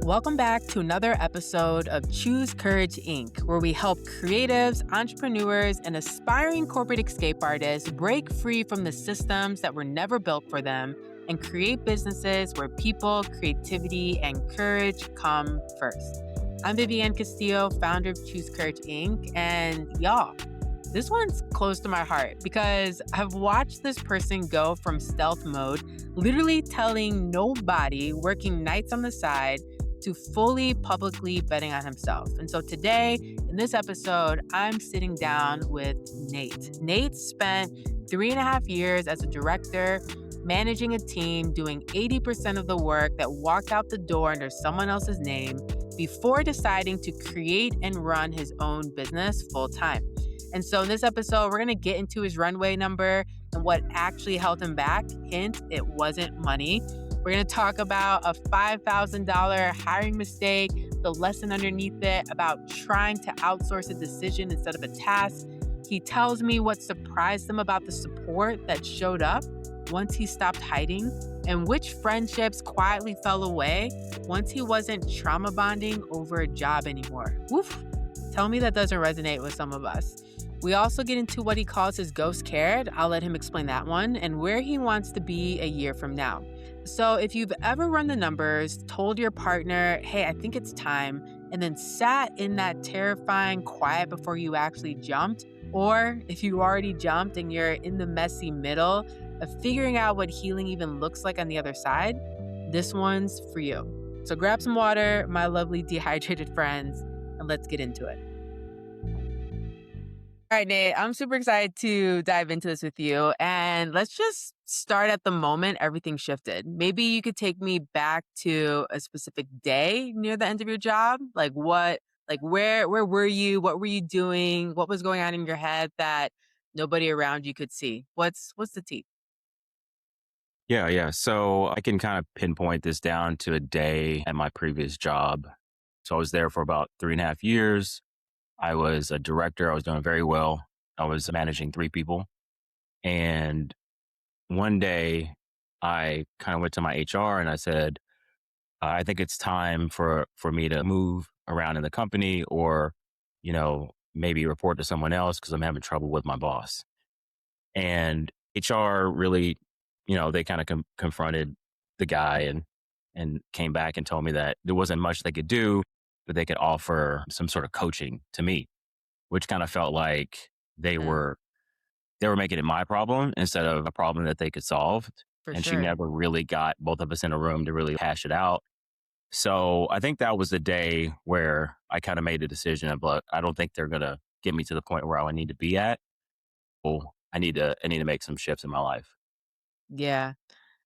Welcome back to another episode of Choose Courage Inc., where we help creatives, entrepreneurs, and aspiring corporate escape artists break free from the systems that were never built for them and create businesses where people, creativity, and courage come first. I'm Vivianne Castillo, founder of Choose Courage Inc., and y'all, this one's close to my heart because I've watched this person go from stealth mode, literally telling nobody, working nights on the side, to fully publicly betting on himself. And so today, in this episode, I'm sitting down with Nate. Nate spent 3.5 years as a director, managing a team, doing 80% of the work that walked out the door under someone else's name before deciding to create and run his own business full time. And so in this episode, we're going to get into his runway number and what actually held him back. Hint, it wasn't money. We're going to talk about a $5,000 hiring mistake, the lesson underneath it, about trying to outsource a decision instead of a task. He tells me what surprised him about the support that showed up once he stopped hiding, and which friendships quietly fell away once he wasn't trauma bonding over a job anymore. Woof. Tell me that doesn't resonate with some of us. We also get into what he calls his ghost cared. I'll let him explain that one, and where he wants to be a year from now. So if you've ever run the numbers, told your partner, hey, I think it's time, and then sat in that terrifying quiet before you actually jumped, or if you already jumped and you're in the messy middle of figuring out what healing even looks like on the other side, this one's for you. So grab some water, my lovely dehydrated friends, and let's get into it. All right, Nate, I'm super excited to dive into this with you. And let's just start at the moment everything shifted. Maybe you could take me back to a specific day near the end of your job. Where were you? What were you doing? What was going on in your head that nobody around you could see? What's the tea? Yeah. So I can kind of pinpoint this down to a day at my previous job. So I was there for about 3.5 years. I was a director. I was doing very well. I was managing 3 people. And one day I kind of went to my HR and I said, I think it's time for me to move around in the company or, maybe report to someone else because I'm having trouble with my boss. And HR really, they kind of confronted the guy and came back and told me that there wasn't much they could do, but they could offer some sort of coaching to me, which kind of felt like they were making it my problem instead of a problem that they could solve. For And sure. she never really got both of us in a room to really hash it out. So I think that was the day where I kind of made the decision of, look, I don't think they're going to get me to the point where I need to be at. Well, I need to make some shifts in my life. Yeah.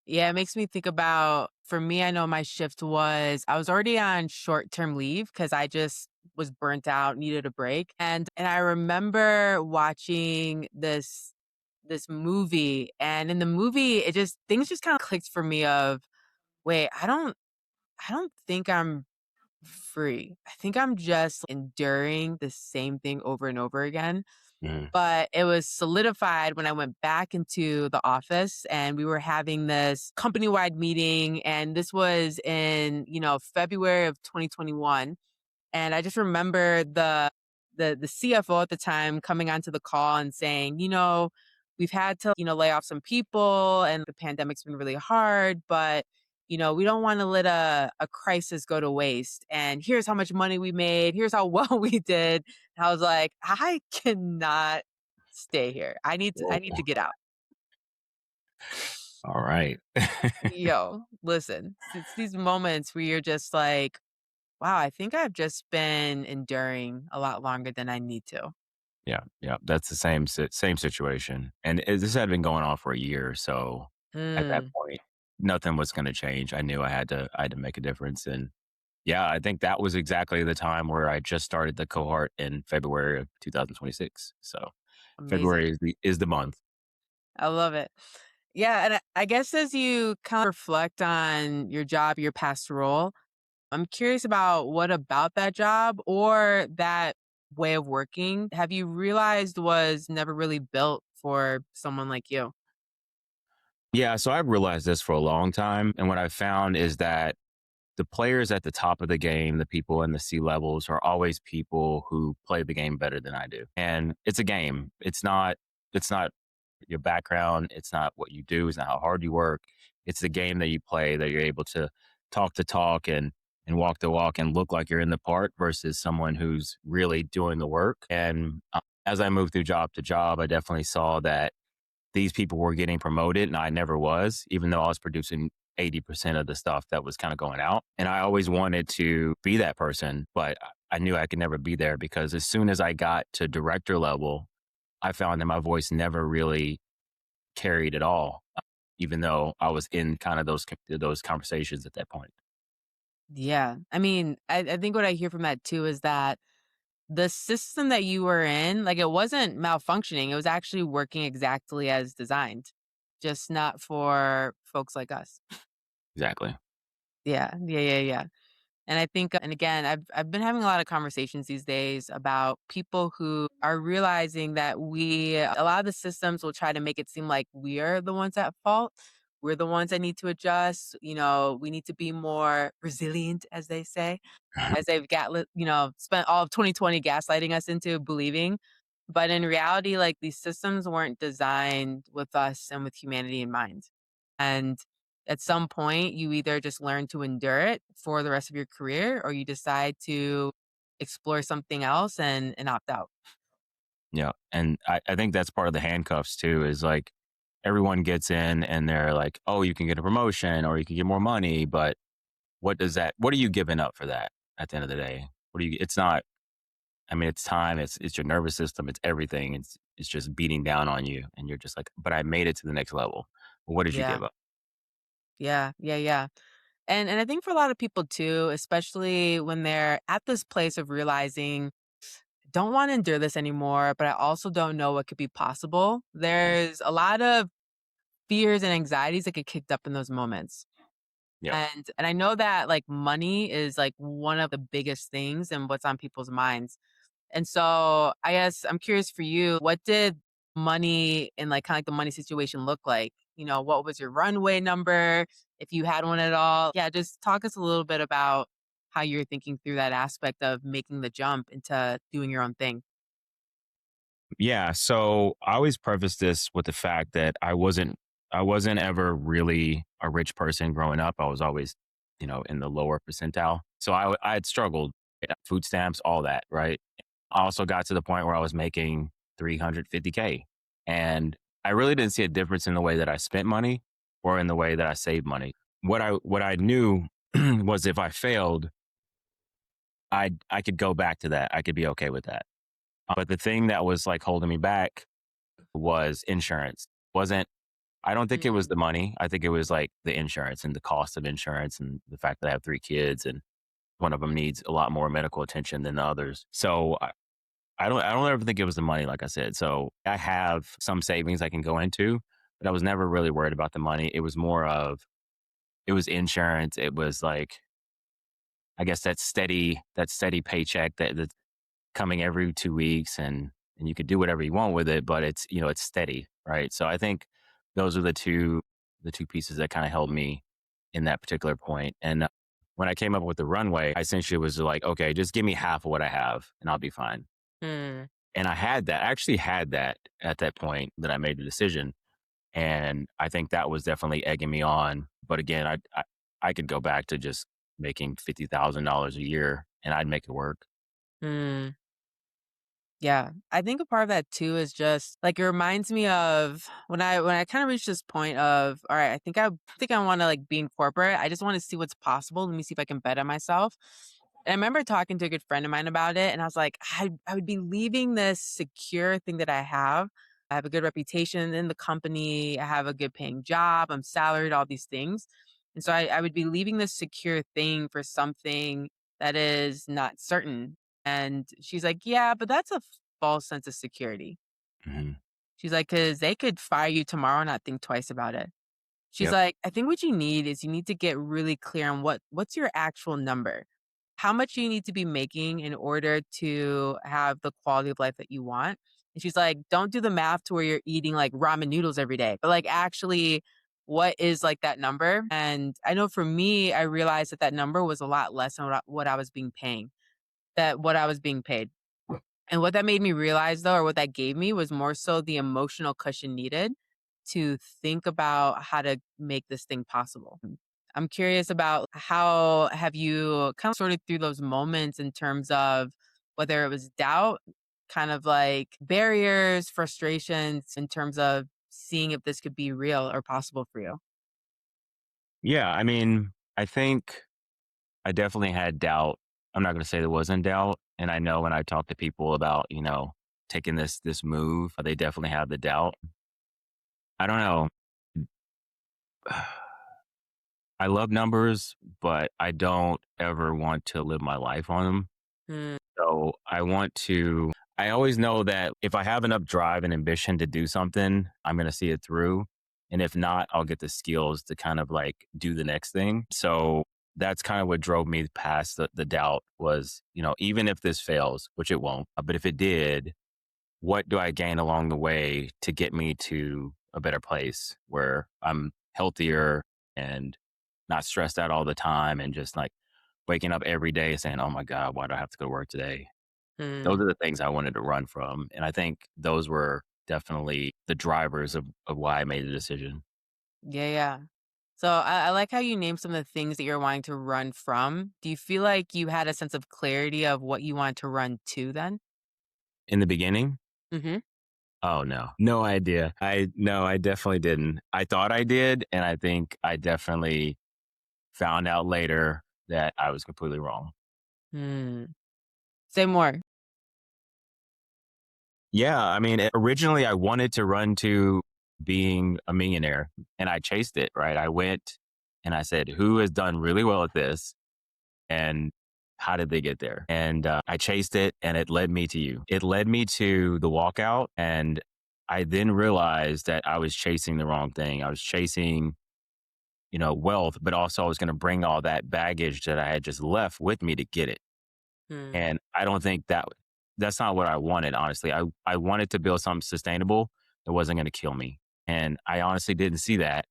Yeah, it makes me think about, for me, I know my shift was, I was already on short-term leave because I just was burnt out, needed a break. And I remember watching this movie, and in the movie, things just kind of clicked for me of, wait, I don't think I'm free. I think I'm just enduring the same thing over and over again. Mm. But it was solidified when I went back into the office and we were having this company-wide meeting. And this was in, February of 2021. And I just remember the CFO at the time coming onto the call and saying, we've had to, lay off some people and the pandemic's been really hard, but we don't want to let a crisis go to waste. And here's how much money we made. Here's how well we did. And I was like, I cannot stay here. I need to get out. All right. Yo, listen, it's these moments where you're just like, wow, I think I've just been enduring a lot longer than I need to. Yeah. That's the same situation. And this had been going on for a year. So at that point, nothing was going to change. I knew I had to make a difference. And yeah, I think that was exactly the time where I just started the cohort in February of 2026. So Amazing. February is the month. I love it. Yeah. And I guess as you kind of reflect on your job, your past role, I'm curious about what about that job or that way of working have you realized was never really built for someone like you? Yeah. So I've realized this for a long time. And what I've found is that the players at the top of the game, the people in the C levels are always people who play the game better than I do. And it's a game. It's not your background, it's not what you do, it's not how hard you work. It's the game that you play that you're able to talk the talk and walk the walk and look like you're in the part versus someone who's really doing the work. And as I moved through job to job, I definitely saw that these people were getting promoted and I never was, even though I was producing 80% of the stuff that was kind of going out. And I always wanted to be that person, but I knew I could never be there because as soon as I got to director level, I found that my voice never really carried at all, even though I was in kind of those conversations at that point. Yeah. I mean, I think what I hear from that too is that the system that you were in, like it wasn't malfunctioning. It was actually working exactly as designed, just not for folks like us. Exactly. Yeah. Yeah. Yeah. Yeah. And I think, and again, I've been having a lot of conversations these days about people who are realizing that a lot of the systems will try to make it seem like we're the ones at fault. We're the ones that need to adjust. We need to be more resilient, as they say, as they've spent all of 2020 gaslighting us into believing. But in reality, like these systems weren't designed with us and with humanity in mind. And at some point, you either just learn to endure it for the rest of your career or you decide to explore something else and opt out. Yeah. And I think that's part of the handcuffs too, is like everyone gets in and they're like, oh, you can get a promotion or you can get more money. But what are you giving up for that at the end of the day? It's not, I mean, it's time, it's your nervous system, it's everything. It's just beating down on you. And you're just like, but I made it to the next level. Well, what did you Yeah. give up? Yeah. Yeah. Yeah. And I think for a lot of people too, especially when they're at this place of realizing, don't want to endure this anymore, but I also don't know what could be possible. Mhm. There's a lot of fears and anxieties that get kicked up in those moments. Yep. And I know that like money is like one of the biggest things and what's on people's minds. And so I guess I'm curious for you, what did money and like kind of like the money situation look like? What was your runway number? If you had one at all? Yeah, just talk us a little bit about how you're thinking through that aspect of making the jump into doing your own thing. Yeah. So I always preface this with the fact that I wasn't ever really a rich person growing up. I was always, in the lower percentile. So I had struggled, food stamps, all that, right? I also got to the point where I was making 350K. And I really didn't see a difference in the way that I spent money or in the way that I saved money. What I knew was if I failed, I could go back to that. I could be okay with that. But the thing that was like holding me back was insurance. Wasn't I don't think it was Mm, the money. I think it was like the insurance and the cost of insurance and the fact that I have 3 kids and one of them needs a lot more medical attention than the others. So I don't ever think it was the money, like I said. So I have some savings I can go into, but I was never really worried about the money. It was more of it was insurance. It was like I guess that steady paycheck that's coming every 2 weeks and you could do whatever you want with it, but it's steady, right? So I think those are the two pieces that kind of held me in that particular point. And when I came up with the runway, I essentially was like, okay, just give me half of what I have and I'll be fine. mm, And I actually had that at that point that I made the decision. And I think that was definitely egging me on. But again, I could go back to just making $50,000 a year and I'd make it work. mm. Yeah, I think a part of that too is just like it reminds me of when I kind of reached this point of all right, I think I want to like be in corporate. I just want to see what's possible. Let me see if I can bet on myself. And I remember talking to a good friend of mine about it, and I was like, I would be leaving this secure thing that I have. I have a good reputation in the company. I have a good paying job. I'm salaried, all these things. And so I would be leaving this secure thing for something that is not certain. And she's like, "Yeah, but that's a false sense of security." Hmm. She's like, "'Cause they could fire you tomorrow and not think twice about it." She's Yep. like, "I think what you need is you need to get really clear on what's your actual number. How much you need to be making in order to have the quality of life that you want." And she's like, "Don't do the math to where you're eating like ramen noodles every day, but like actually what is like that number. And I know for me, I realized that that number was a lot less than what I was being paying, that what I was being paid. And what that made me realize though, or what that gave me was more so the emotional cushion needed to think about how to make this thing possible. I'm curious about how have you kind of sorted through those moments in terms of whether it was doubt, kind of like barriers, frustrations in terms of seeing if this could be real or possible for you? Yeah, I mean, I think I definitely had doubt. I'm not going to say there wasn't doubt, and I know when I talk to people about taking this move, they definitely have the doubt. I don't know. I love numbers, but I don't ever want to live my life on them. Mm, So I always know that if I have enough drive and ambition to do something, I'm going to see it through. And if not, I'll get the skills to kind of like do the next thing. So that's kind of what drove me past the doubt was, even if this fails, which it won't, but if it did, what do I gain along the way to get me to a better place where I'm healthier and not stressed out all the time and just like waking up every day saying, oh my God, why do I have to go to work today? Those mm, are the things I wanted to run from. And I think those were definitely the drivers of why I made the decision. yeah, yeah. So I like how you named some of the things that you're wanting to run from. Do you feel like you had a sense of clarity of what you want to run to then? In the beginning, Hmm. oh no, no idea. No, I definitely didn't. I thought I did. And I think I definitely found out later that I was completely wrong. Hmm. Say more. Yeah, I mean, originally I wanted to run to being a millionaire and I chased it, right? I went and I said, who has done really well at this and how did they get there? And I chased it and it led me to you. It led me to the walkout. And I then realized that I was chasing the wrong thing. I was chasing, wealth, but also I was going to bring all that baggage that I had just left with me to get it. Hmm. And I don't think that's not what I wanted, honestly. I wanted to build something sustainable that wasn't going to kill me. And I honestly didn't see that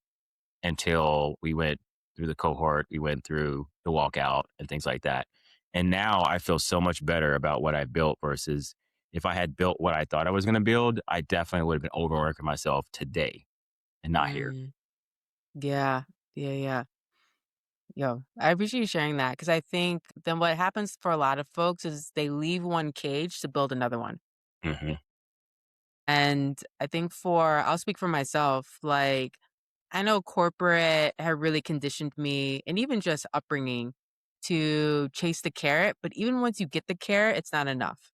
until we went through the cohort, we went through the walkout and things like that. And now I feel so much better about what I built versus if I had built what I thought I was going to build, I definitely would have been overworking myself today and not here. Mm. Yeah. Yeah. Yeah. Yo, I appreciate you sharing that because I think then what happens for a lot of folks is they leave one cage to build another one. Hmm. And I think I'll speak for myself, like, I know corporate had really conditioned me and even just upbringing to chase the carrot. But even once you get the carrot, it's not enough.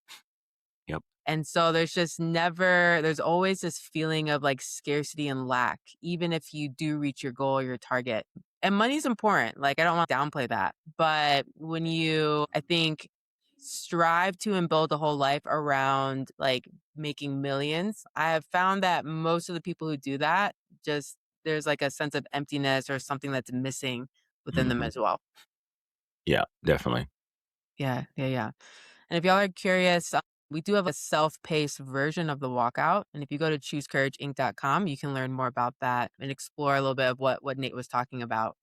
Yep. And so there's always this feeling of like scarcity and lack, even if you do reach your goal, your target. And money's important. Like, I don't want to downplay that. But when I think, strive to and build a whole life around like making millions, I have found that most of the people who do that just, there's like a sense of emptiness or something that's missing within them Hmm. as well. Yeah, definitely. Yeah. Yeah. Yeah. And if y'all are curious, we do have a self-paced version of the walkout. And if you go to choosecourageinc.com, you can learn more about that and explore a little bit of what Nate was talking about.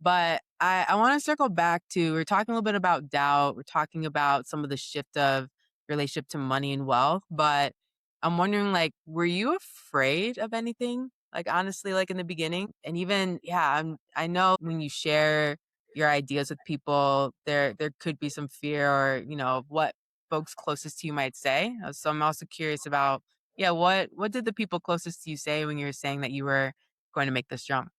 But I want to circle back to, we're talking a little bit about doubt. We're talking about some of the shift of relationship to money and wealth. But I'm wondering, like, were you afraid of anything? Like, honestly, like in the beginning? And even, yeah, I know when you share your ideas with people, there could be some fear or, what folks closest to you might say. So I'm also curious about, yeah, what did the people closest to you say when you were saying that you were going to make this jump?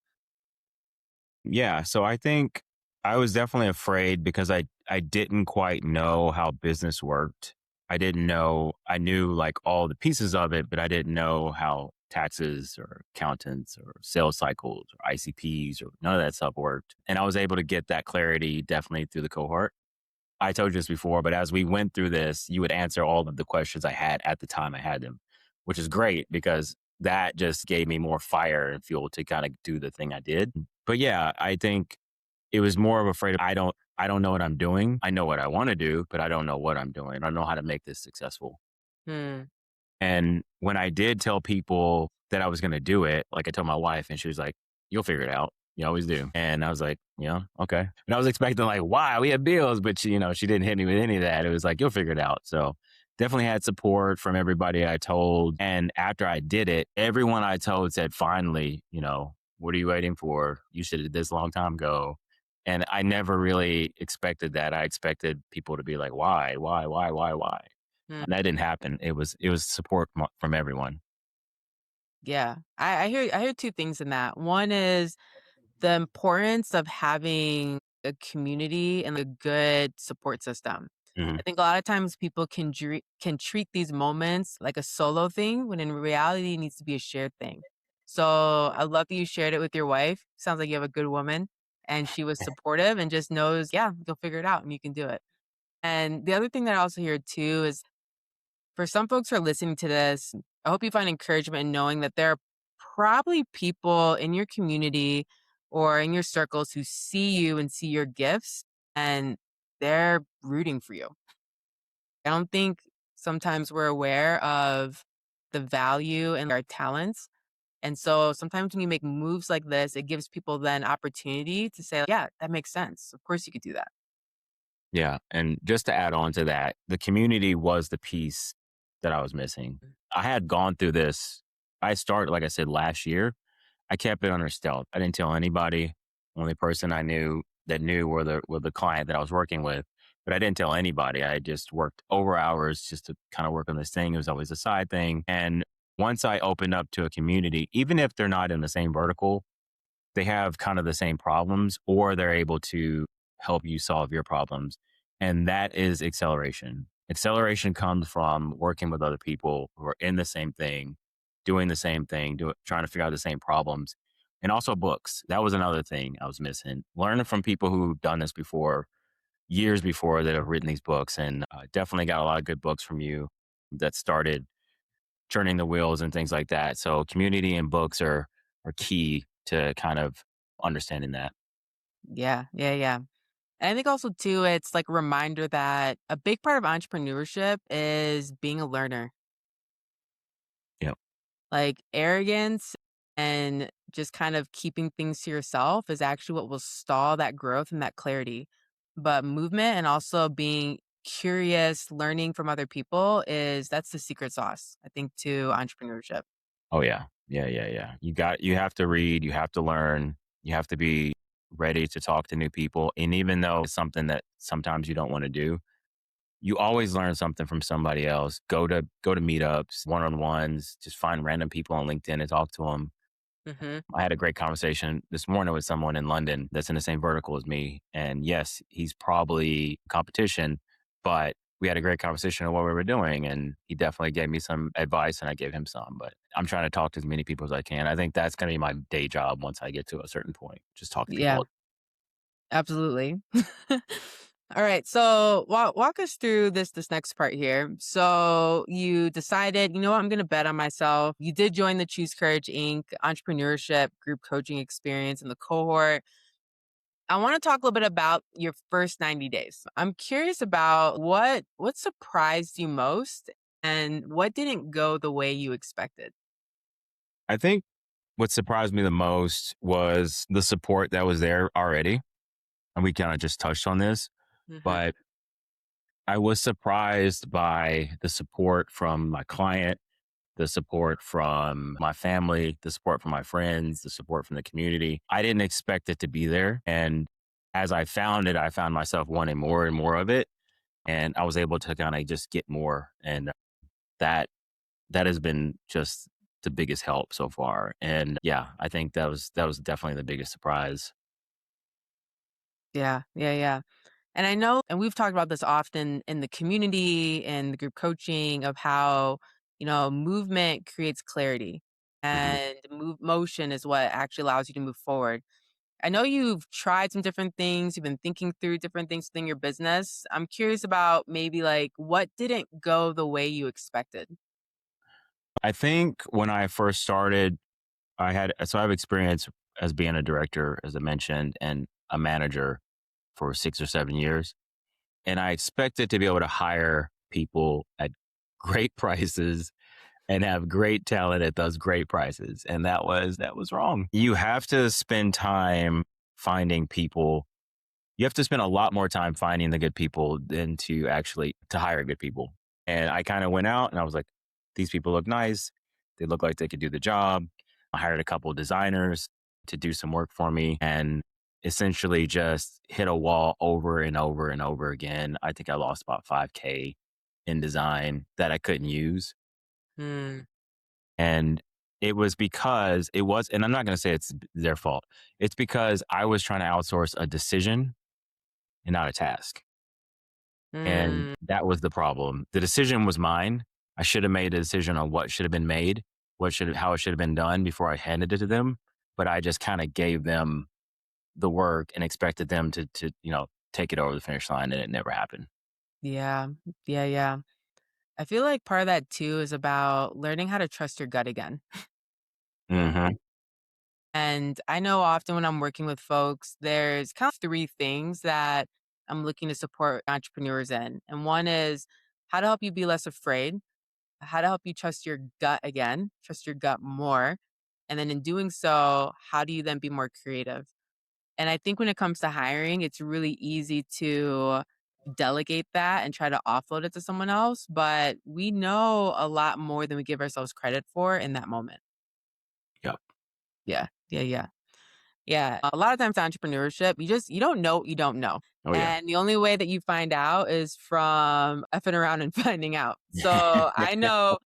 Yeah, so I think I was definitely afraid because I didn't quite know how business worked. I didn't know I knew like all the pieces of it, but I didn't know how taxes or accountants or sales cycles or ICPs or none of that stuff worked. And I was able to get that clarity definitely through the cohort. I told you this before, but as we went through this, you would answer all of the questions I had at the time I had them, which is great because that just gave me more fire and fuel to kind of do the thing I did. But yeah, I think it was more of afraid of I don't know what I'm doing. I know what I want to do, but I don't know what I'm doing. I don't know how to make this successful. Hmm. And when I did tell people that I was going to do it, like I told my wife and she was like, you'll figure it out. You always do. And I was like, yeah, okay. And I was expecting like, why we have bills, but she didn't hit me with any of that. It was like, you'll figure it out. So definitely had support from everybody I told. And after I did it, everyone I told said, finally, what are you waiting for? You should have did this a long time ago. And I never really expected that. I expected people to be like, why? Mm, And that didn't happen. It was support from everyone. yeah. I hear two things in that. One is the importance of having a community and a good support system. Hmm. I think a lot of times people can treat these moments like a solo thing when in reality it needs to be a shared thing. So I love that you shared it with your wife. Sounds like you have a good woman and she was supportive and just knows, yeah, you'll figure it out and you can do it. And the other thing that I also hear too is for some folks who are listening to this, I hope you find encouragement in knowing that there are probably people in your community or in your circles who see you and see your gifts and they're rooting for you. I don't think sometimes we're aware of the value in our talents. And so sometimes when you make moves like this, it gives people then opportunity to say, yeah, that makes sense. Of course you could do that. Yeah. And just to add on to that, the community was the piece that I was missing. I had gone through this. I started, like I said, last year. I kept it under stealth. I didn't tell anybody. Only person I knew that knew were the client that I was working with. But I didn't tell anybody. I just worked over hours just to kind of work on this thing. It was always a side thing. And once I opened up to a community, even if they're not in the same vertical, they have kind of the same problems or they're able to help you solve your problems. And that is acceleration. Acceleration comes from working with other people who are in the same thing, doing the same thing, trying to figure out the same problems. And also books. That was another thing I was missing. Learning from people who've done this before, years before, that have written these books. And definitely got a lot of good books from you that started churning the wheels and things like that. So community and books are key to kind of understanding that. Yeah, yeah, yeah. And I think also too, it's like a reminder that a big part of entrepreneurship is being a learner. Yeah. Like arrogance and just kind of keeping things to yourself is actually what will stall that growth and that clarity. But movement and also being curious, learning from other people that's the secret sauce, I think, to entrepreneurship. Oh yeah. Yeah. You have to read, you have to learn, you have to be ready to talk to new people. And even though it's something that sometimes you don't want to do, you always learn something from somebody else. Go to meetups, one-on-ones, just find random people on LinkedIn and talk to them. Hmm. I had a great conversation this morning with someone in London that's in the same vertical as me. And yes, he's probably competition, but we had a great conversation on what we were doing. And he definitely gave me some advice and I gave him some. But I'm trying to talk to as many people as I can. I think that's going to be my day job once I get to a certain point. Just talk to Yeah, people. absolutely. All right. So walk us through this next part here. So you decided, you know what, I'm going to bet on myself. You did join the Choose Courage Inc. entrepreneurship group coaching experience in the cohort. I want to talk a little bit about your first 90 days. I'm curious about what surprised you most and what didn't go the way you expected. I think what surprised me the most was the support that was there already. And we kind of just touched on this, Hmm. but I was surprised by the support from my client, the support from my family, the support from my friends, the support from the community. I didn't expect it to be there. And as I found it, I found myself wanting more and more of it. And I was able to kind of just get more. And that that has been just the biggest help so far. And yeah, I think that was definitely the biggest surprise. Yeah, yeah, yeah. And I know, and we've talked about this often in the community and the group coaching of how, movement creates clarity Mhm. and motion is what actually allows you to move forward. I know you've tried some different things. You've been thinking through different things within your business. I'm curious about maybe like what didn't go the way you expected. I think when I first started, I have experience as being a director, as I mentioned, and a manager for 6 or 7 years. And I expected to be able to hire people at great prices and have great talent at those great prices. And that was wrong. You have to spend time finding people. You have to spend a lot more time finding the good people than to actually to hire good people. And I kind of went out and I was like, these people look nice. They look like they could do the job. I hired a couple of designers to do some work for me and essentially just hit a wall over and over and over again. I think I lost about 5K in design that I couldn't use. Hmm. And it was because it was, and I'm not going to say it's their fault. It's because I was trying to outsource a decision and not a task. And Hmm. that was the problem. The decision was mine. I should have made a decision on what should have been made, how it should have been done before I handed it to them. But I just kind of gave them the work and expected them to take it over the finish line, and it never happened. Yeah. Yeah. Yeah. I feel like part of that too is about learning how to trust your gut again. Hmm. And I know often when I'm working with folks, there's kind of three things that I'm looking to support entrepreneurs in. And one is how to help you be less afraid, how to help you trust your gut again, trust your gut more. And then in doing so, how do you then be more creative? And I think when it comes to hiring, it's really easy to delegate that and try to offload it to someone else. But we know a lot more than we give ourselves credit for in that moment. Yep. Yeah. Yeah. Yeah. Yeah, a lot of times entrepreneurship, you don't know what you don't know. Oh yeah. And the only way that you find out is from effing around and finding out. So I know,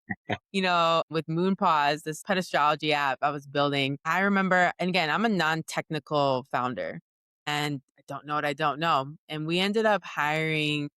with Moonpause, this pet astrology app I was building, I remember, and again, I'm a non-technical founder and I don't know what I don't know. And we ended up hiring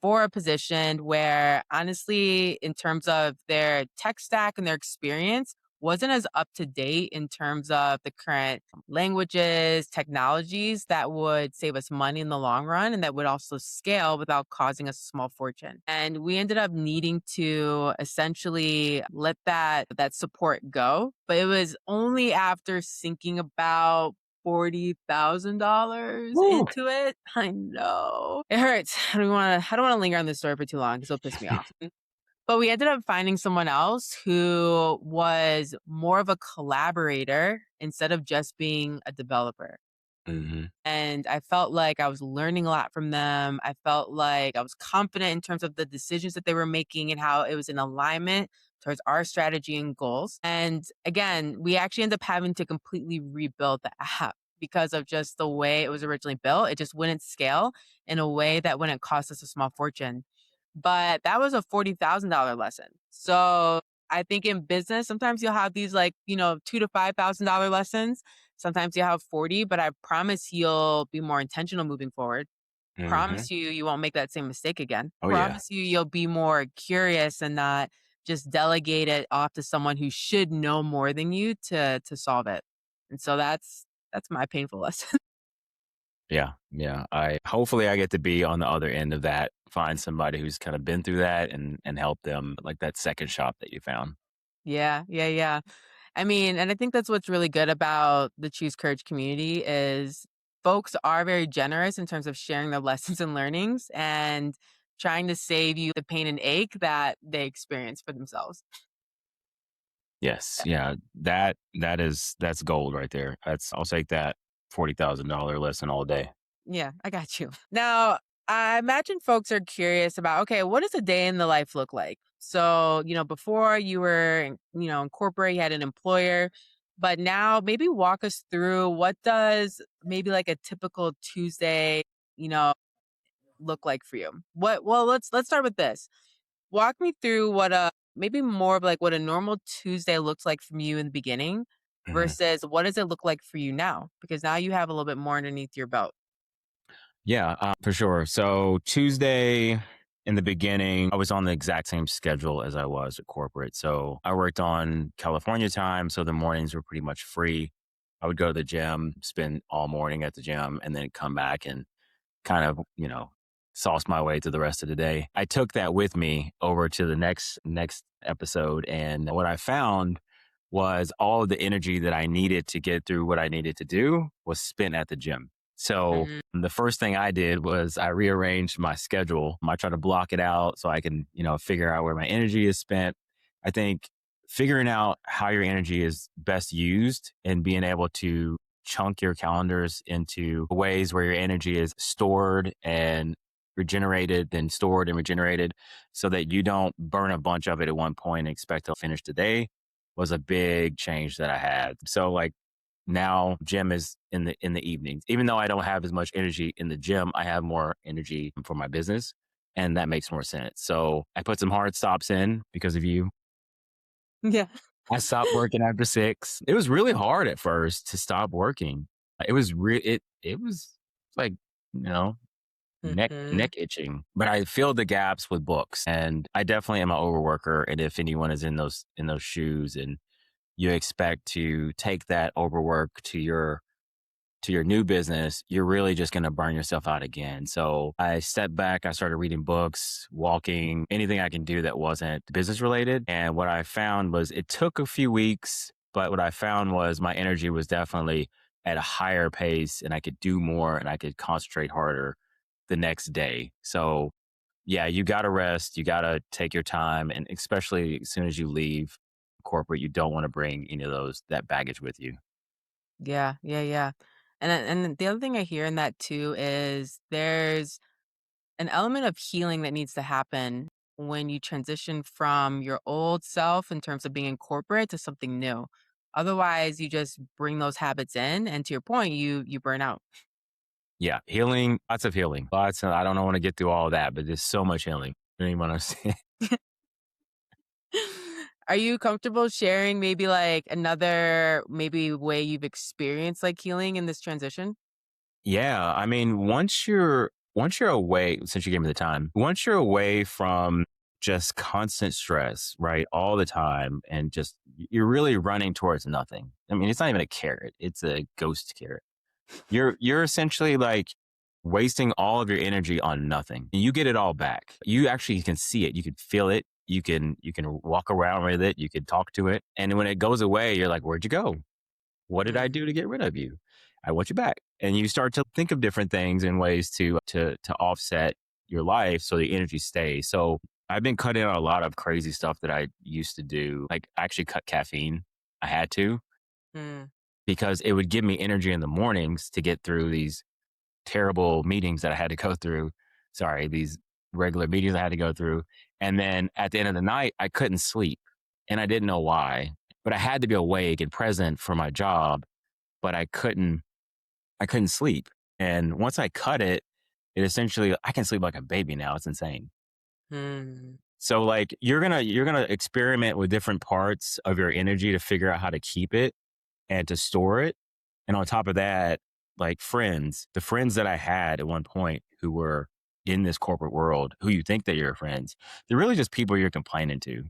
for a position where honestly, in terms of their tech stack and their experience, wasn't as up to date in terms of the current languages, technologies that would save us money in the long run and that would also scale without causing us a small fortune. And we ended up needing to essentially let that support go. But it was only after sinking about $40,000 Woo. into it. I know. It hurts. I don't wanna linger on this story for too long because 'cause it'll piss me off. But we ended up finding someone else who was more of a collaborator instead of just being a developer. Hmm. And I felt like I was learning a lot from them. I felt like I was confident in terms of the decisions that they were making and how it was in alignment towards our strategy and goals. And again, we actually ended up having to completely rebuild the app because of just the way it was originally built. It just wouldn't scale in a way that wouldn't cost us a small fortune. But that was a $40,000 lesson. So I think in business, sometimes you'll have these like, $2 to $5,000 lessons. Sometimes you have 40, but I promise you'll be more intentional moving forward. Hmm. Promise you won't make that same mistake again. Oh yeah. Promise you'll be more curious and not just delegate it off to someone who should know more than you to solve it. And so that's my painful lesson. Yeah. Yeah. I hopefully I get to be on the other end of that, find somebody who's kind of been through that and help them like that second shop that you found. Yeah, yeah, yeah. I mean, and I think that's what's really good about the Choose Courage community is folks are very generous in terms of sharing their lessons and learnings and trying to save you the pain and ache that they experience for themselves. Yes. Yeah. That's gold right there. I'll take that $40,000 lesson all day. Yeah, I got you. Now, I imagine folks are curious about, okay, what does a day in the life look like? So, before you were, in corporate, you had an employer, but now maybe walk us through what does maybe like a typical Tuesday, you know, look like for you? Well, let's start with this. Walk me through what a maybe more of like what a normal Tuesday looks like from you in the beginning Mhm. versus what does it look like for you now? Because now you have a little bit more underneath your belt. Yeah, for sure. So Tuesday in the beginning, I was on the exact same schedule as I was at corporate. So I worked on California time. So the mornings were pretty much free. I would go to the gym, spend all morning at the gym, and then come back and kind of, sauce my way through the rest of the day. I took that with me over to the next episode. And what I found was all of the energy that I needed to get through what I needed to do was spent at the gym. So Mhm. the first thing I did was I rearranged my schedule. I try to block it out so I can, figure out where my energy is spent. I think figuring out how your energy is best used and being able to chunk your calendars into ways where your energy is stored and regenerated, then stored and regenerated so that you don't burn a bunch of it at one point and expect to finish the day was a big change that I had. So like now gym is in the evenings. Even though I don't have as much energy in the gym, I have more energy for my business and that makes more sense. So I put some hard stops in because of you. Yeah. I stopped working after 6. It was really hard at first to stop working. It was like, you know, Hmm. neck itching, but I filled the gaps with books and I definitely am an overworker. And if anyone is in those shoes and you expect to take that overwork to your new business, you're really just going to burn yourself out again. So I stepped back. I started reading books, walking, anything I can do that wasn't business related. And what I found was it took a few weeks, but what I found was my energy was definitely at a higher pace and I could do more and I could concentrate harder the next day. So yeah, you got to rest. You got to take your time. And especially as soon as you leave corporate, you don't want to bring any of that baggage with you. Yeah, yeah, yeah. And the other thing I hear in that too is there's an element of healing that needs to happen when you transition from your old self in terms of being in corporate to something new. Otherwise, you just bring those habits in, and to your point, you burn out. Yeah, healing, lots of healing. Lots of, I don't want to get through all of that, but there's so much healing. You don't even understand. Are you comfortable sharing maybe like another maybe way you've experienced like healing in this transition? Yeah, I mean, once you're away, since you gave me the time, once you're away from just constant stress, right, all the time, and just you're really running towards nothing. I mean, it's not even a carrot; it's a ghost carrot. You're essentially like wasting all of your energy on nothing. You get it all back. You actually can see it. You can feel it. You can walk around with it. You can talk to it. And when it goes away, you're like, where'd you go? What did I Mm, do to get rid of you? I want you back. And you start to think of different things and ways to offset your life so the energy stays. So I've been cutting out a lot of crazy stuff that I used to do. Like I actually cut caffeine. I had to mm, because it would give me energy in the mornings to get through these terrible meetings that I had to go through. Sorry, these regular meetings I had to go through. And then at the end of the night, I couldn't sleep and I didn't know why, but I had to be awake and present for my job, but I couldn't sleep. And once I cut it, it essentially, I can sleep like a baby now. It's insane. mm. So like you're going to experiment with different parts of your energy to figure out how to keep it and to store it. And on top of that, like friends, the friends that I had at one point who were in this corporate world, who you think that you're friends, they're really just people you're complaining to.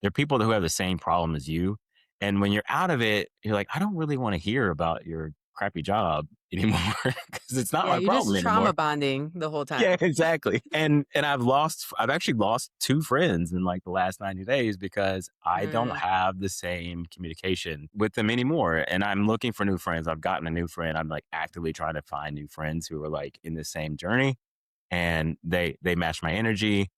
They're people who have the same problem as you. And when you're out of it, you're like, I don't really want to hear about your crappy job anymore because it's not Yeah, my you're just problem trauma anymore. bonding the whole time. Yeah, exactly. And I've actually lost 2 friends in like the last 90 days because I don't Mm, have the same communication with them anymore. And I'm looking for new friends. I've gotten a new friend. I'm like actively trying to find new friends who are like in the same journey and they match my energy.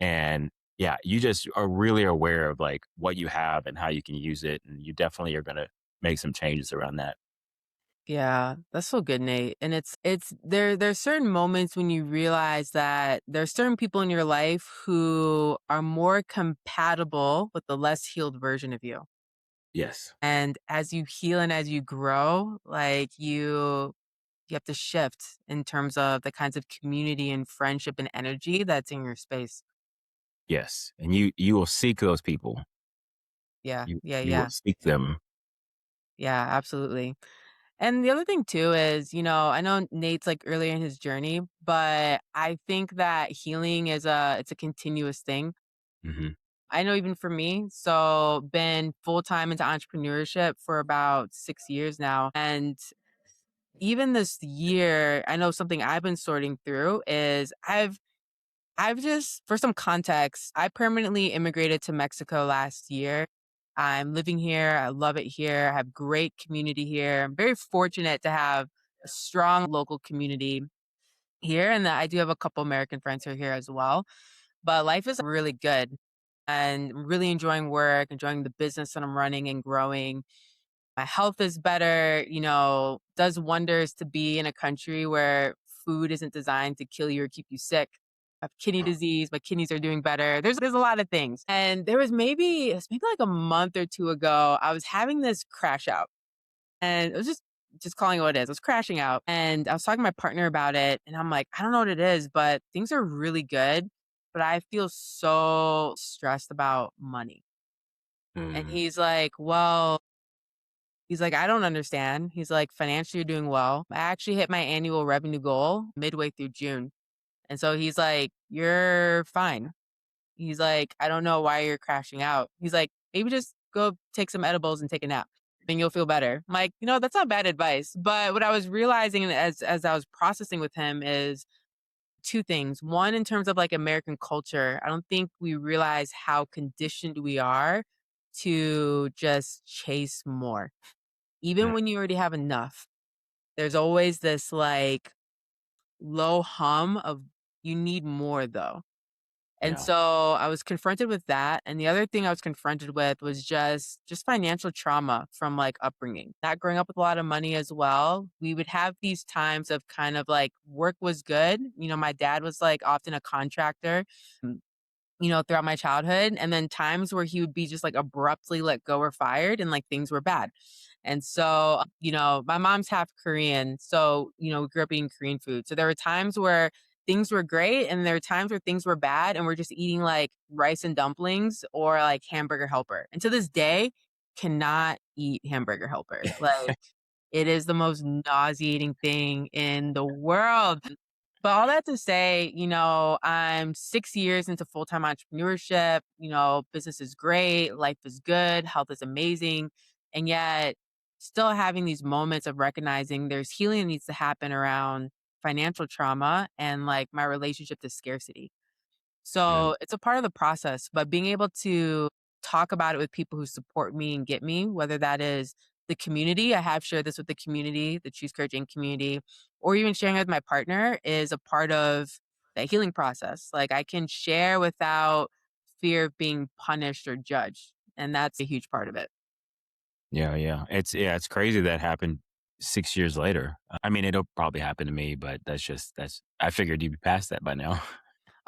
And yeah, you just are really aware of like what you have and how you can use it. And you definitely are gonna make some changes around that. yeah, that's so good, Nate. And it's there's certain moments when you realize that there's certain people in your life who are more compatible with the less healed version of you. Yes. And as you heal and as you grow, like you have to shift in terms of the kinds of community and friendship and energy that's in your space. Yes. And you will seek those people. Yeah, yeah, You will yeah. seek them. Yeah, absolutely. And the other thing too is, I know Nate's like earlier in his journey, but I think that healing is it's a continuous thing. Mhm. I know even for me, so been full time into entrepreneurship for about 6 years now. And even this year, I know something I've been sorting through is I've just, for some context, I permanently immigrated to Mexico last year. I'm living here. I love it here. I have great community here. I'm very fortunate to have a strong local community here. And that I do have a couple American friends who are here as well. But life is really good. and really enjoying work, enjoying the business that I'm running and growing. My health is better, does wonders to be in a country where food isn't designed to kill you or keep you sick. I have kidney disease, my kidneys are doing better. There's a lot of things. And it was maybe like a month or two ago, I was having this crash out. And it was just calling it what it is. I was crashing out. And I was talking to my partner about it. And I'm like, I don't know what it is, but things are really good. But I feel so stressed about money. And Mm, he's like, I don't understand. He's like, financially, you're doing well. I actually hit my annual revenue goal midway through June. And so he's like, you're fine. He's like, I don't know why you're crashing out. He's like, maybe just go take some edibles and take a nap and you'll feel better. I'm like, that's not bad advice. But what I was realizing as I was processing with him is two things. One, in terms of like American culture, I don't think we realize how conditioned we are to just chase more. Even mm, when you already have enough, there's always this like low hum of you need more though. And yeah. so I was confronted with that. And the other thing I was confronted with was just financial trauma from like upbringing. Not growing up with a lot of money as well. We would have these times of kind of like work was good. My dad was like often a contractor. Throughout my childhood, and then times where he would be just like abruptly let go or fired and like things were bad. And so, my mom's half Korean. So, we grew up eating Korean food. So there were times where things were great and there were times where things were bad and we're just eating like rice and dumplings or like hamburger helper. And to this day, cannot eat hamburger helper. Like it is the most nauseating thing in the world. But all that to say, I'm 6 years into full time entrepreneurship. Business is great, life is good, health is amazing. And yet, still having these moments of recognizing there's healing that needs to happen around financial trauma and like my relationship to scarcity. Mm, So it's a part of the process, but being able to talk about it with people who support me and get me, whether that is the community, I have shared this with the community, the Choose Courage Inc. community, or even sharing it with my partner is a part of the healing process. Like I can share without fear of being punished or judged. And that's a huge part of it. yeah, yeah. It's crazy that happened 6 years later. I mean, it'll probably happen to me, but that's I figured you'd be past that by now.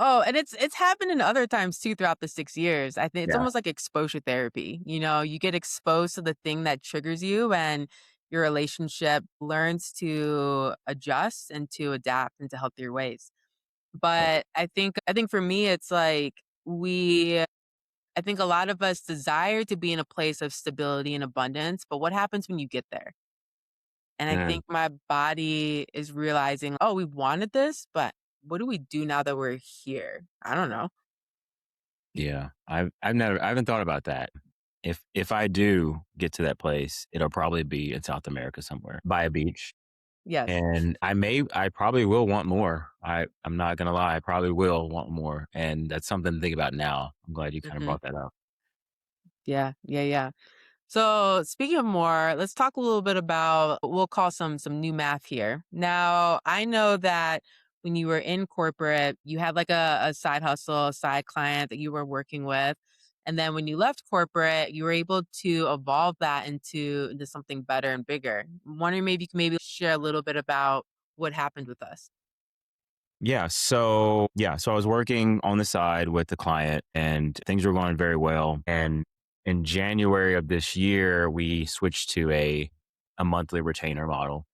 Oh, and it's happened in other times too throughout the 6 years. I think it's Yeah. almost like exposure therapy. You get exposed to the thing that triggers you and your relationship learns to adjust and to adapt into healthier ways. Right. But I think for me it's like I think a lot of us desire to be in a place of stability and abundance, but what happens when you get there? And I Mm, think my body is realizing, "Oh, we wanted this, but what do we do now that we're here?" I don't know. yeah. I haven't thought about that. If I do get to that place, it'll probably be in South America somewhere by a beach. Yes. And I probably will want more. I'm not gonna lie, I probably will want more. And that's something to think about now. I'm glad you kind of Mhm. brought that up. Yeah, yeah, yeah. So speaking of more, let's talk a little bit about what we'll call some new math here. Now, I know that when you were in corporate, you had like a side hustle, a side client that you were working with. And then when you left corporate, you were able to evolve that into something better and bigger. I'm wondering maybe you can maybe share a little bit about what happened with us. So I was working on the side with the client and things were going very well. And in January of this year, we switched to a monthly retainer model.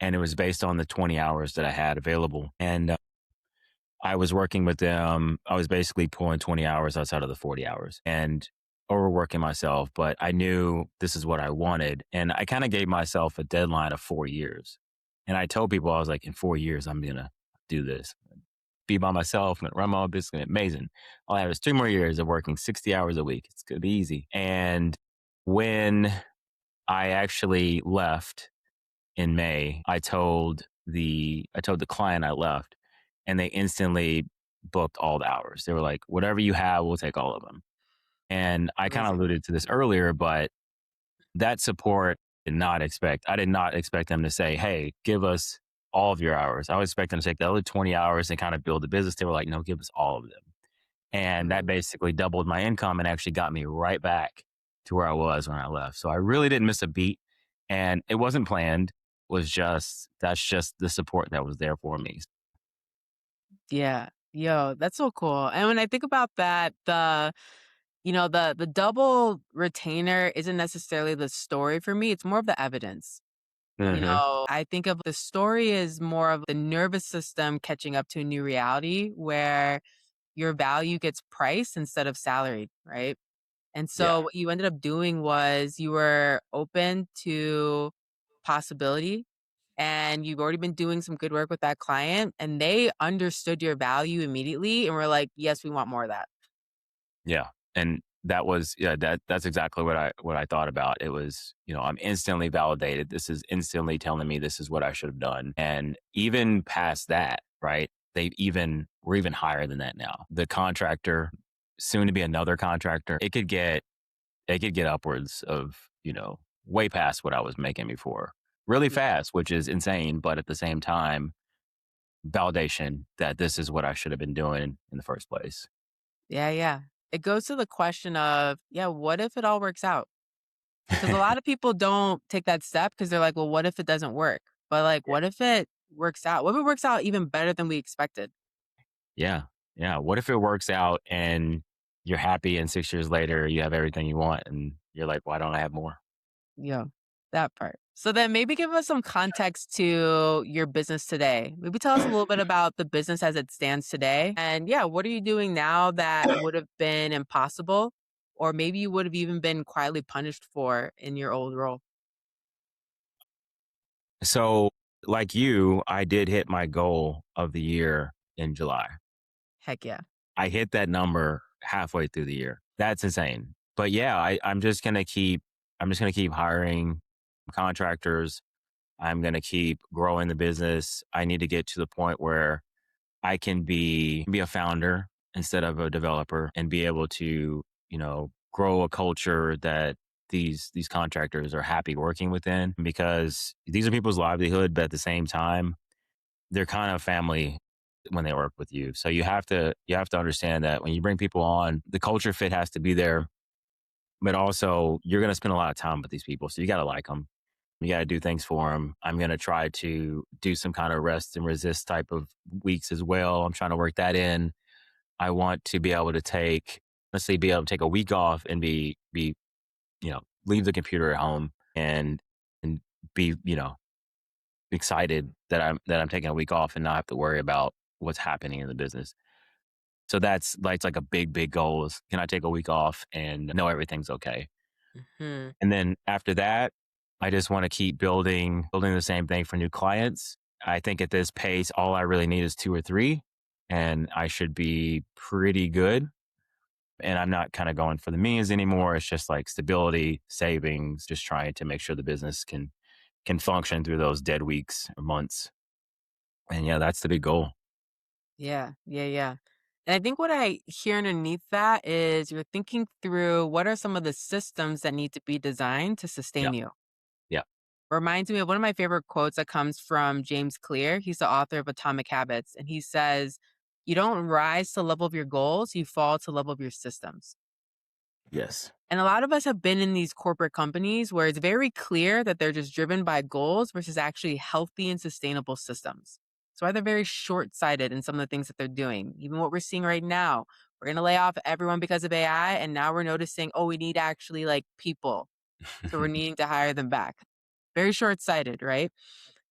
And it was based on the 20 hours that I had available. And I was working with them. I was basically pulling 20 hours outside of the 40 hours and overworking myself, but I knew this is what I wanted. And I kind of gave myself a deadline of 4 years. And I told people, I was like, in 4 years, I'm going to do this, be by myself and run my own business. Gonna be amazing. All I have is 3 more years of working 60 hours a week. It's going to be easy. And when I actually left in May, I told the client I left and they instantly booked all the hours. They were like, whatever you have, we'll take all of them. And I kind of Amazing. alluded to this earlier, but that support I did not expect them to say, hey, give us all of your hours. I would expect them to take the other 20 hours and kind of build the business. They were like, no, give us all of them. And that Mm. basically doubled my income and actually got me right back to where I was when I left. So I really didn't miss a beat. And it wasn't planned, was just, that's just the support that was there for me. Yeah. Yo, that's so cool. And when I think about that, the double retainer isn't necessarily the story for me. It's more of the evidence. Hmm. I think of the story as more of the nervous system catching up to a new reality where your value gets priced instead of salaried, right? And Yeah. so what you ended up doing was you were open to possibility and you've already been doing some good work with that client and they understood your value immediately and were like, "Yes, we want more of that." Yeah. And that was, yeah, that's exactly what I thought about. It was, I'm instantly validated. This is instantly telling me this is what I should have done. And even past that, right? We're even higher than that now. The contractor, soon to be another contractor, it could get upwards of, way past what I was making before. Really Yeah. fast, which is insane, but at the same time, validation that this is what I should have been doing in the first place. Yeah, yeah. It goes to the question of, yeah, what if it all works out? Because a lot of people don't take that step because they're like, well, what if it doesn't work? But like, what if it works out? What if it works out even better than we expected? Yeah. Yeah. What if it works out and you're happy and 6 years later you have everything you want and you're like, why don't I have more? Yeah, that part. So then maybe give us some context to your business today. Maybe tell us a little bit about the business as it stands today. And yeah, what are you doing now that would have been impossible? Or maybe you would have even been quietly punished for in your old role? So, like you, I did hit my goal of the year in July. Heck yeah. I hit that number halfway through the year. That's insane. But yeah, I'm just gonna keep hiring contractors. I'm gonna keep growing the business. I need to get to the point where I can be a founder instead of a developer and be able to, grow a culture that these contractors are happy working within, because these are people's livelihood, but at the same time, they're kind of family when they work with you. So you have to understand that when you bring people on, the culture fit has to be there, but also you're going to spend a lot of time with these people. So you got to like them. You got to do things for them. I'm going to try to do some kind of rest and resist type of weeks as well. I'm trying to work that in. I want to be able to let's say, be able to take a week off and leave the computer at home and be, excited that I'm taking a week off and not have to worry about what's happening in the business. So that's like a big, big goal is, can I take a week off and know everything's okay? Hmm. And then after that, I just want to keep building the same thing for new clients. I think at this pace, all I really need is two or three, and I should be pretty good. And I'm not kind of going for the millions anymore. It's just like stability, savings, just trying to make sure the business can function through those dead weeks or months. And yeah, that's the big goal. Yeah, yeah, yeah. And I think what I hear underneath that is you're thinking through what are some of the systems that need to be designed to Yeah. sustain you. Yeah. Reminds me of one of my favorite quotes that comes from James Clear. He's the author of Atomic Habits. And he says, "You don't rise to the level of your goals, you fall to the level of your systems." Yes. And a lot of us have been in these corporate companies where it's very clear that they're just driven by goals versus actually healthy and sustainable systems. So why they're very short-sighted in some of the things that they're doing. Even what we're seeing right now, we're going to lay off everyone because of AI, and now we're noticing, oh, we need actually like people, so we're needing to hire them back. Very short-sighted, right?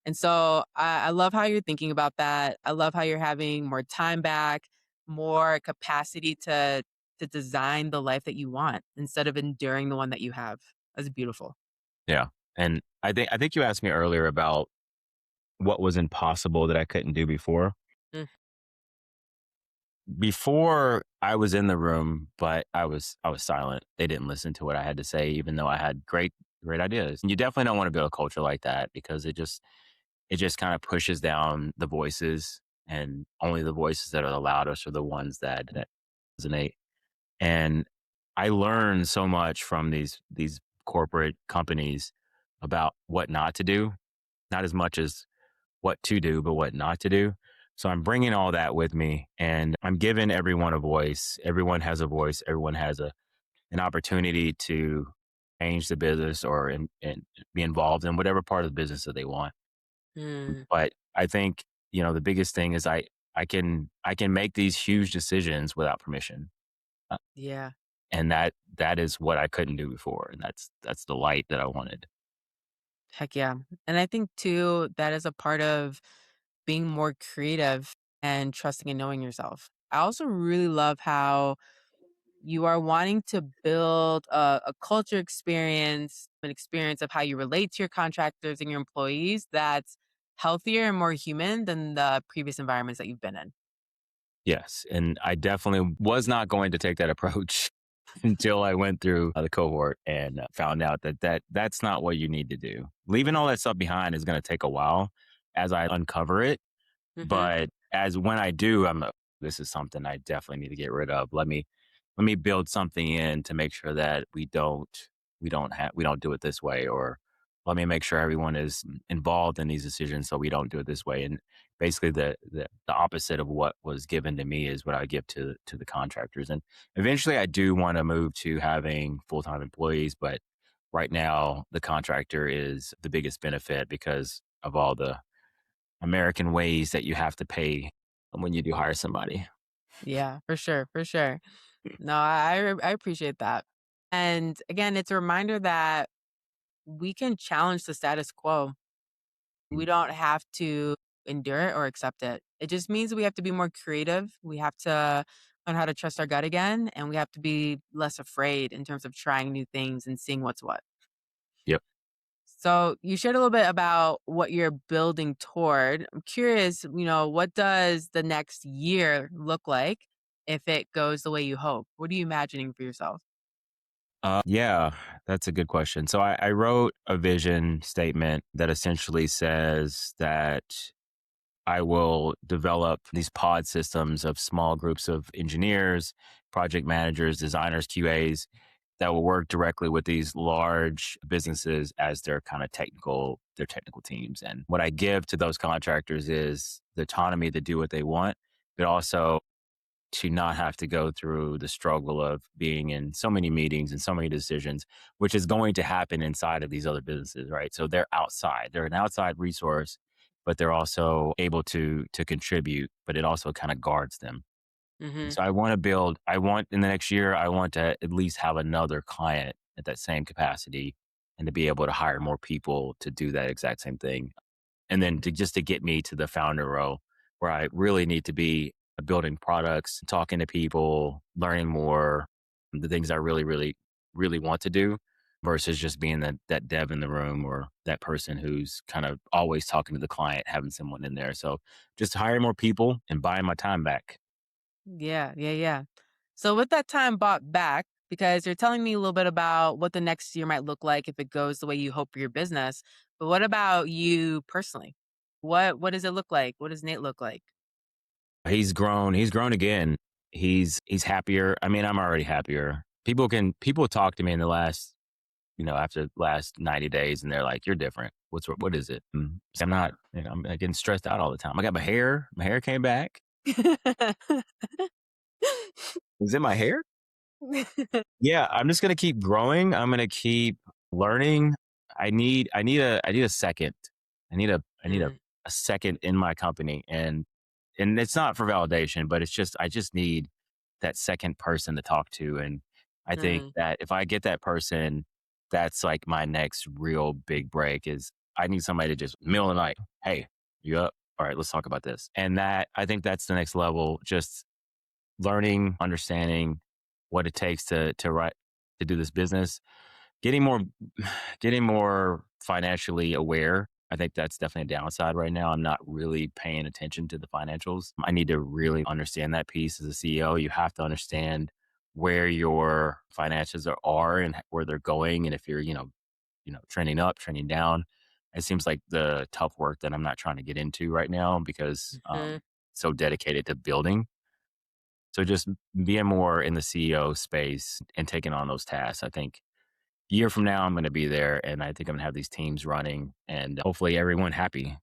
And so I love how you're thinking about that. I love how you're having more time back, more capacity to design the life that you want instead of enduring the one that you have. That's beautiful. Yeah. And I think you asked me earlier about what was impossible that I couldn't do before. Mm. Before I was in the room, but I was silent. They didn't listen to what I had to say, even though I had great ideas. And you definitely don't want to build a culture like that, because it just kind of pushes down the voices, and only the voices that are the loudest are the ones that resonate. And I learned so much from these corporate companies about what not to do, not as much as what to do, but what not to do. So I'm bringing all that with me and I'm giving everyone a voice. Everyone has a voice. Everyone has an opportunity to change the business or and be involved in whatever part of the business that they want. Mm, But I think, the biggest thing is I can make these huge decisions without permission. Uh, yeah. and that is what I couldn't do before. And that's the light that I wanted. Heck yeah. And I think too, that is a part of being more creative and trusting and knowing yourself. I also really love how you are wanting to build a culture experience, an experience of how you relate to your contractors and your employees that's healthier and more human than the previous environments that you've been in. Yes. And I definitely was not going to take that approach until I went through the cohort and found out that's not what you need to do. Leaving all that stuff behind is going to take a while as I uncover it. Hmm. But as when I do, this is something I definitely need to get rid of. Let me build something in to make sure that we don't do it this way, or let me make sure everyone is involved in these decisions so we don't do it this way. And basically the opposite of what was given to me is what I give to the contractors. And eventually I do want to move to having full-time employees, but right now the contractor is the biggest benefit because of all the American ways that you have to pay when you do hire somebody. Yeah, for sure, for sure. No, I appreciate that. And again, it's a reminder that we can challenge the status quo. We don't have to endure it or accept it. It just means we have to be more creative. We have to learn how to trust our gut again, and we have to be less afraid in terms of trying new things and seeing what's what. Yep. So you shared a little bit about what you're building toward. I'm curious, what does the next year look like if it goes the way you hope? What are you imagining for yourself? Yeah, that's a good question. So I wrote a vision statement that essentially says that I will develop these pod systems of small groups of engineers, project managers, designers, QAs that will work directly with these large businesses as their technical teams. And what I give to those contractors is the autonomy to do what they want, but also to not have to go through the struggle of being in so many meetings and so many decisions, which is going to happen inside of these other businesses, right? So they're outside. They're an outside resource, but they're also able to contribute, but it also kind of guards them. And Mhm. so I want in the next year, I want to at least have another client at that same capacity and to be able to hire more people to do that exact same thing. And then to get me to the founder role where I really need to be building products, talking to people, learning more, the things I really, really, really want to do versus just being that dev in the room or that person who's kind of always talking to the client, having someone in there. So just hiring more people and buying my time back. Yeah, yeah, yeah. So with that time bought back, because you're telling me a little bit about what the next year might look like if it goes the way you hope for your business, but what about you personally? What does it look like? What does Nate look like? He's grown again. He's happier. I mean, I'm already happier. People talk to me in the last after the last 90 days and they're like, "You're different. What is it?" I'm not, I'm getting stressed out all the time. I got my hair came back. Is it my hair? Yeah, I'm just gonna keep growing. I'm gonna keep learning. I need a second. I need Mm, a second in my company, and it's not for validation, but it's just I just need that second person to talk to, and I think mm, that if I get that person, that's like my next real big break. Is I need somebody to just middle of the night, hey, you up? All right, let's talk about this, and that I think that's the next level. Just learning, understanding what it takes to do this business, getting more getting more financially aware. I think that's definitely a downside right now. I'm not really paying attention to the financials. I need to really understand that piece as a CEO. You have to understand where your finances are and where they're going, and if you're trending up, trending down. It seems like the tough work that I'm not trying to get into right now because mhm. so dedicated to building. So just being more in the CEO space and taking on those tasks. I think a year from now, I'm going to be there and I think I'm going to have these teams running and hopefully everyone happy.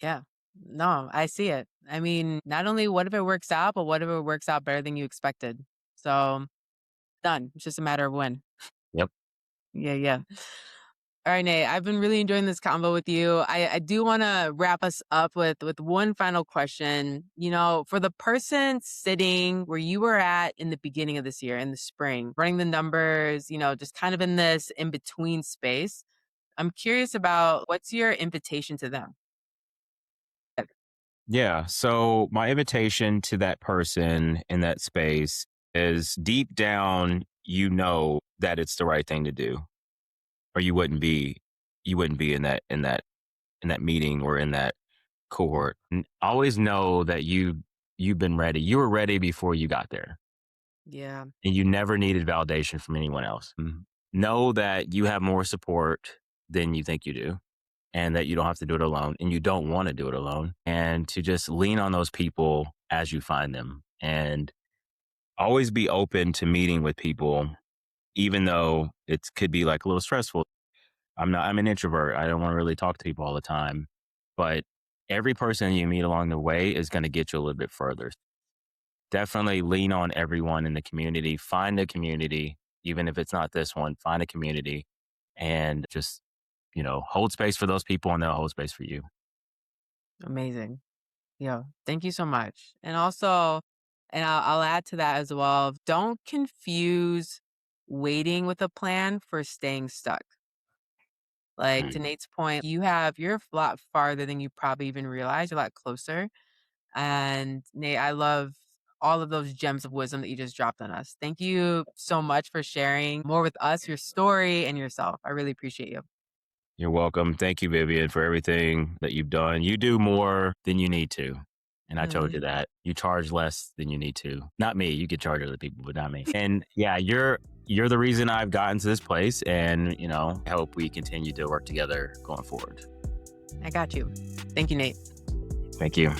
Yeah. No, I see it. I mean, not only what if it works out, but what if it works out better than you expected? So done. It's just a matter of when. Yep. Yeah, yeah. All right, Nate. I've been really enjoying this convo with you. I do want to wrap us up with one final question. For the person sitting where you were at in the beginning of this year, in the spring, running the numbers, just kind of in this in between space, I'm curious about what's your invitation to them? Yeah. So my invitation to that person in that space is deep down, you know that it's the right thing to do, or you wouldn't be in that meeting or in that cohort. Always know that you've been ready. You were ready before you got there, Yeah, and you never needed validation from anyone else. Know that you have more support than you think you do, and that you don't have to do it alone, and you don't want to do it alone, and to just lean on those people as you find them, and always be open to meeting with people, even though it could be like a little stressful. I'm an introvert. I don't want to really talk to people all the time, but every person you meet along the way is going to get you a little bit further. Definitely lean on everyone in the community. Find a community, even if it's not this one, find a community and just, hold space for those people and they'll hold space for you. amazing. Yeah, thank you so much. And also, and I'll add to that as well, don't confuse waiting with a plan for staying stuck. Like to Mm. Nate's point, you're a lot farther than you probably even realize. You're a lot closer. And Nate, I love all of those gems of wisdom that you just dropped on us. Thank you so much for sharing more with us, your story and yourself. I really appreciate you. You're welcome. Thank you, Vivian, for everything that you've done. You do more than you need to. And I told you Mm, that. You charge less than you need to. Not me. You could charge other people, but not me. And yeah, you're the reason I've gotten to this place. And, I hope we continue to work together going forward. I got you. Thank you, Nate. Thank you.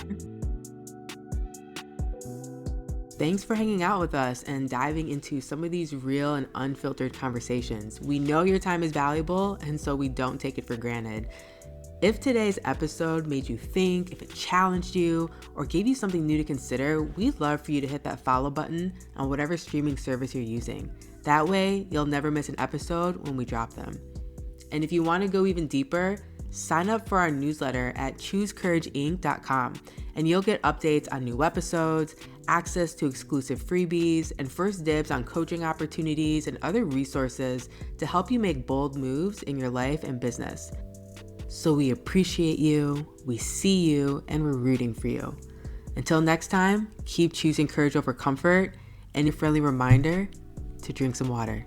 Thanks for hanging out with us and diving into some of these real and unfiltered conversations. We know your time is valuable, and so we don't take it for granted. If today's episode made you think, if it challenged you, or gave you something new to consider, we'd love for you to hit that follow button on whatever streaming service you're using. That way, you'll never miss an episode when we drop them. And if you want to go even deeper, sign up for our newsletter at choosecourageinc.com, and you'll get updates on new episodes, access to exclusive freebies, and first dibs on coaching opportunities and other resources to help you make bold moves in your life and business. So we appreciate you, we see you, and we're rooting for you. Until next time, keep choosing courage over comfort, and a friendly reminder to drink some water.